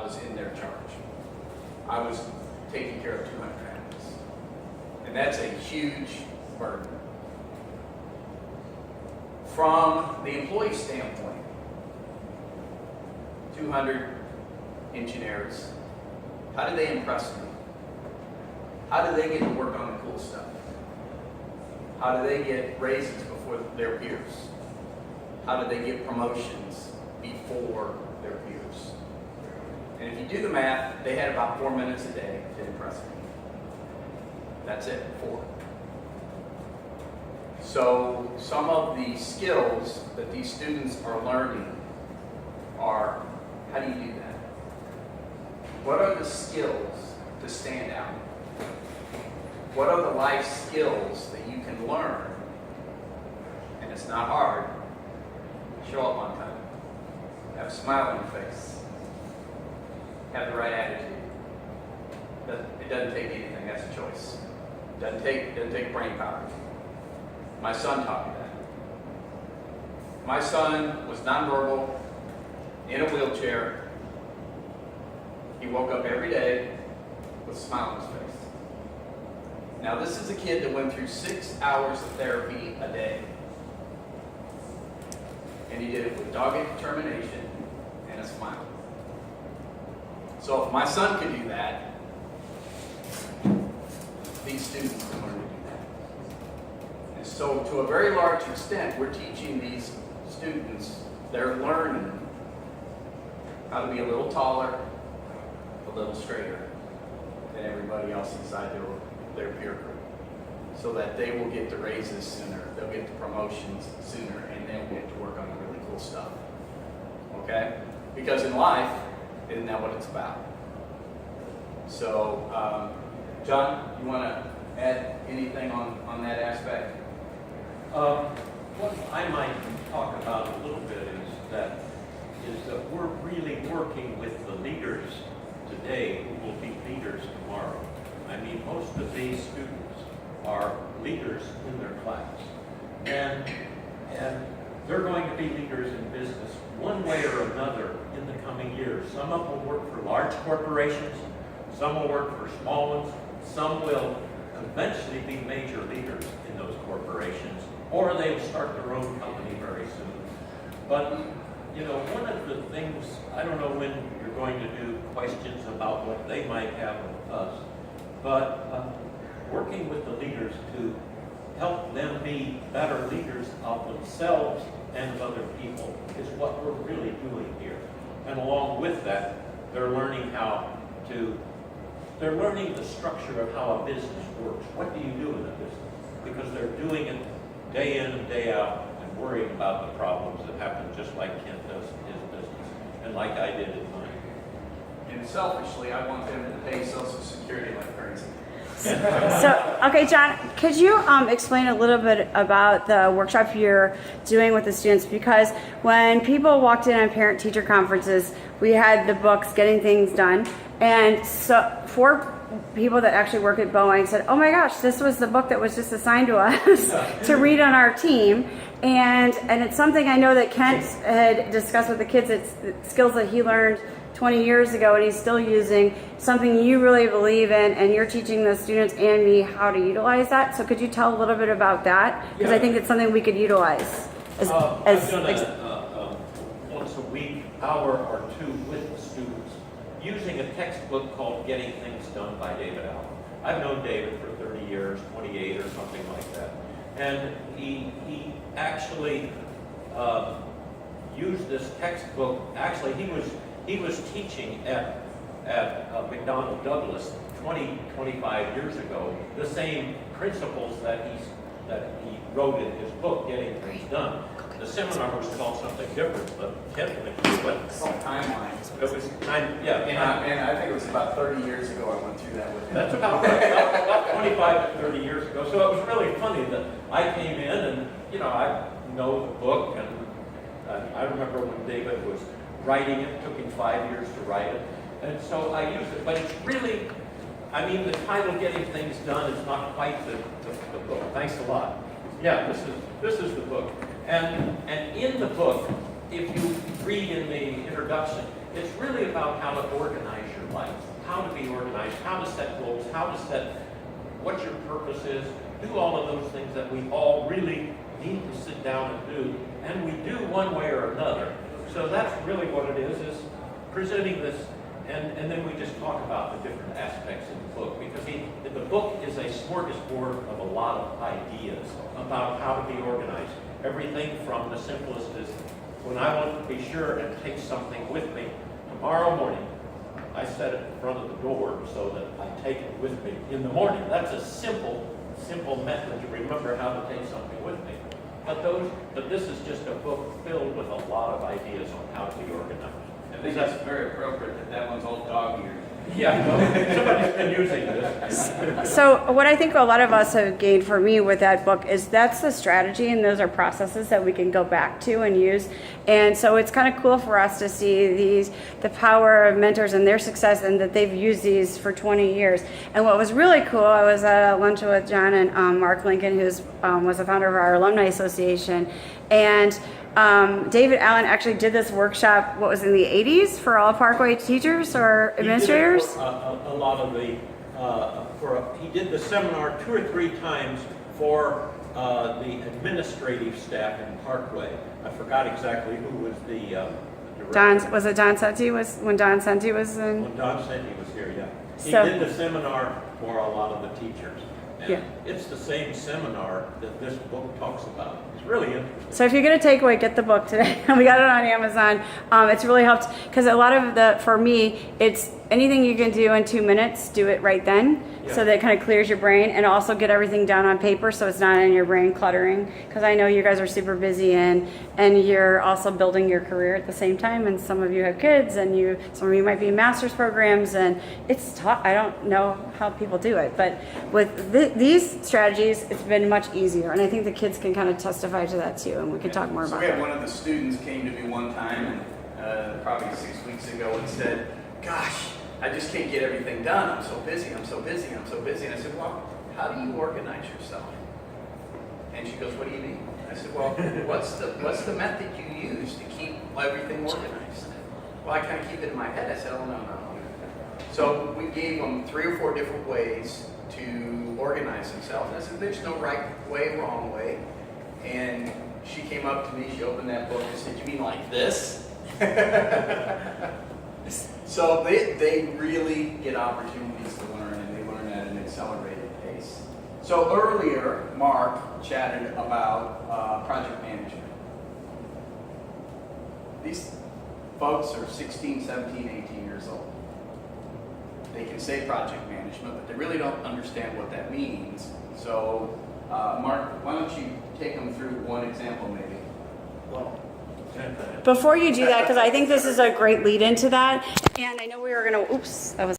was in their charge. I was taking care of 200 families. And that's a huge burden. From the employee standpoint, 200 engineers, how do they impress me? How do they get to work on the cool stuff? How do they get raises before their peers? How do they get promotions before their peers? And if you do the math, they had about 4 minutes a day to impress me. That's it, 4. So some of the skills that these students are learning are, how do you do that? What are the skills to stand out? What are the life skills that you can learn? And it's not hard. Show up on time. Have a smile on your face. Have the right attitude. It doesn't take anything, that's a choice. It doesn't take brain power. My son taught me that. My son was nonverbal, in a wheelchair. He woke up every day with a smile on his face. Now this is a kid that went through 6 hours of therapy a day. And he did it with dogged determination and a smile. So if my son could do that, these students can learn to do that. And so to a very large extent, we're teaching these students, they're learning how to be a little taller, a little straighter than everybody else inside their peer group, so that they will get the raises sooner, they'll get the promotions sooner, and they'll get to work on the really cool stuff. Okay? Because in life, isn't that what it's about? So, John, you want to add anything on that aspect? What I might talk about a little bit is that we're really working with the leaders today who will be leaders tomorrow. I mean, most of these students are leaders in their class. And they're going to be leaders in business one way or another in the coming years. Some of them will work for large corporations, some will work for small ones, some will eventually be major leaders in those corporations, or they will start their own company very soon. But, you know, one of the things, I don't know when you're going to do questions about what they might have of us, but working with the leaders to help them be better leaders of themselves and of other people is what we're really doing here. And along with that, they're learning they're learning the structure of how a business works. What do you do in a business? Because they're doing it day in and day out and worrying about the problems that happen just like Kent does in his business and like I did in mine. And selfishly, I want them to pay Social Security like crazy. So, okay, John, could you explain a little bit about the workshop you're doing with the students? Because when people walked in on parent-teacher conferences, we had the books, Getting Things Done, and so 4 people that actually work at Boeing said, oh my gosh, this was the book that was just assigned to us to read on our team. And it's something I know that Kent had discussed with the kids. It's skills that he learned 20 years ago and he's still using, something you really believe in, and you're teaching the students and me how to utilize that. So could you tell a little bit about that? Because I think it's something we could utilize. I've done a once a week, hour or 2 with the students using a textbook called Getting Things Done by David Allen. I've known David for 30 years, 28 or something like that. And he actually used this textbook. Actually, he was teaching at McDonnell Douglas 25 years ago the same principles that he wrote in his book, Getting Things Done. The seminar was called something different, but It's called Timeline. it was time, yeah. And I think it was about 30 years ago I went through that with him. That's about right, about 25 to 30 years ago. So it was really funny that I came in and, you know, I know the book, and I remember when David was writing it. It took him 5 years to write it. And so I used it, but it's really, I mean, the title Getting Things Done is not quite the book. Thanks a lot. Yeah, this is the book. And in the book, if you read in the introduction, It's really about how to organize your life, how to be organized, how to set goals, how to set what your purpose is, do all of those things that we all really need to sit down and do, and we do one way or another. So that's really what it is presenting this, and then we just talk about the different aspects of the book, because the book is a smorgasbord of a lot of ideas about how to be organized. Everything from the simplest is, when I want to be sure and take something with me tomorrow morning, I set it in front of the door so that I take it with me in the morning. That's a simple method to remember how to take something with me. But this is just a book filled with a lot of ideas on how to be organized. I think that's very appropriate that one's all dog-eared. Yeah, somebody's been using this. So what I think a lot of us have gained for me with that book is that's the strategy, and those are processes that we can go back to and use. And so it's kind of cool for us to see the power of mentors and their success, and that they've used these for 20 years. And what was really cool, I was at a lunch with John and Mark Lincoln, who was the founder of our Alumni Association, and David Allen actually did this workshop, what was in the 80s, for all Parkway teachers or administrators? He did it for, a lot of the, he did the seminar 2 or 3 times for the administrative staff in Parkway. I forgot exactly who was the director. Was it Don Senti? When Don Senti was in? When Don Senti was here, yeah. He So- did the seminar for a lot of the teachers. And Yeah. it's the same seminar that this book talks about. It's really interesting. So if you're going to take away, get the book today. We got it on Amazon. It's really helped because a lot of for me, it's anything you can do in 2 minutes, do it right then. Yeah. So that it kind of clears your brain, and also get everything down on paper so it's not in your brain cluttering. Because I know you guys are super busy and you're also building your career at the same time. And some of you have kids, and some of you might be in master's programs, and it's tough. I don't know how people do it, but with these strategies, it's been much easier. And I think the kids can kind of testify to that too, and we could talk more So about we had that. one of the students came to me one time, and probably 6 weeks ago, and said, "Gosh, I just can't get everything done. I'm so busy. I'm so busy. I'm so busy." And I said, "Well, how do you organize yourself?" And she goes, "What do you mean?" I said, "Well, what's the method you use to keep everything organized?" "Well, I kind of keep it in my head." I said, "Oh, no. So we gave them 3 or 4 different ways to organize themselves. And I said, "There's no right way, wrong way." And she came up to me, she opened that book and said, "You mean like this?" So they really get opportunities to learn, and they learn at an accelerated pace. So earlier, Mark chatted about project management. These folks are 16, 17, 18 years old. They can say project management, but they really don't understand what that means. So, Mark, why don't you take them through one example, maybe? Well, Before you do that, because I think this is a great lead into that, and I know we were going to, oops, that was